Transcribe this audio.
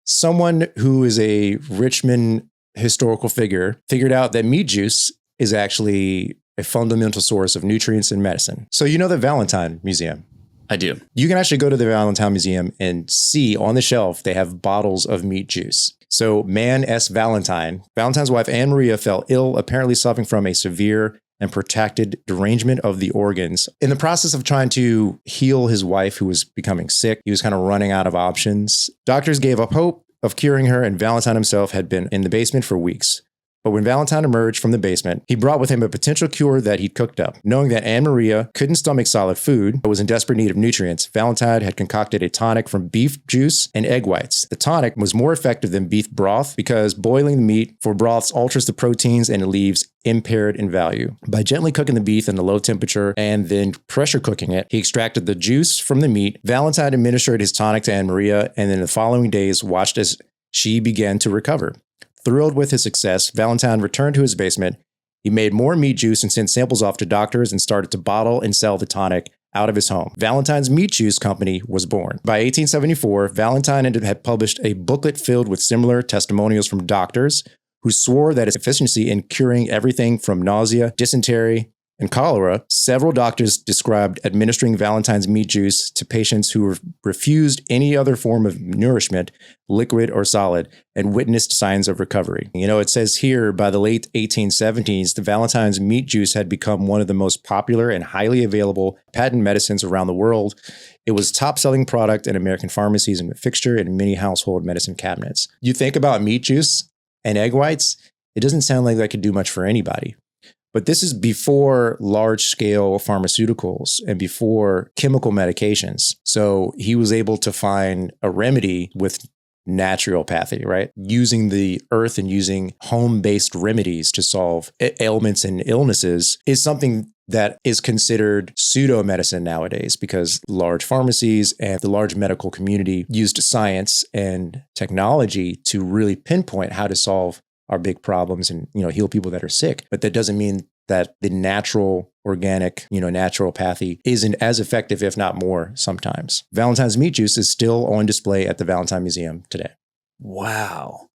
someone who is a Richmond historical figure figured out that meat juice is actually a fundamental source of nutrients in medicine. So you know the Valentine Museum? I do. You can actually go to the Valentine Museum and see on the shelf, they have bottles of meat juice. So man S. Valentine, Valentine's wife Anne Maria fell ill, apparently suffering from a severe and protracted derangement of the organs. In the process of trying to heal his wife, who was becoming sick, he was kind of running out of options. Doctors gave up hope of curing her, and Valentine himself had been in the basement for weeks. But when Valentine emerged from the basement, he brought with him a potential cure that he'd cooked up. Knowing that Anne Maria couldn't stomach solid food, but was in desperate need of nutrients, Valentine had concocted a tonic from beef juice and egg whites. The tonic was more effective than beef broth because boiling the meat for broths alters the proteins and it leaves impaired in value. By gently cooking the beef in a low temperature and then pressure cooking it, he extracted the juice from the meat. Valentine administered his tonic to Anne Maria, and in the following days watched as she began to recover. Thrilled with his success, Valentine returned to his basement. He made more meat juice and sent samples off to doctors and started to bottle and sell the tonic out of his home. Valentine's Meat Juice Company was born. By 1874, Valentine had published a booklet filled with similar testimonials from doctors who swore that its efficiency in curing everything from nausea, dysentery, and cholera. Several doctors described administering Valentine's meat juice to patients who refused any other form of nourishment, liquid or solid, and witnessed signs of recovery. You know, it says here by the late 1870s, the Valentine's meat juice had become one of the most popular and highly available patent medicines around the world. It was top-selling product in American pharmacies and a fixture in many household medicine cabinets. You think about meat juice and egg whites, it doesn't sound like that could do much for anybody. But this is before large-scale pharmaceuticals and before chemical medications. So he was able to find a remedy with naturopathy, right? Using the earth and using home-based remedies to solve ailments and illnesses is something that is considered pseudo-medicine nowadays because large pharmacies and the large medical community used science and technology to really pinpoint how to solve our big problems and, heal people that are sick. But that doesn't mean that the natural, organic, naturopathy isn't as effective, if not more, sometimes. Valentine's meat juice is still on display at the Valentine Museum today. Wow.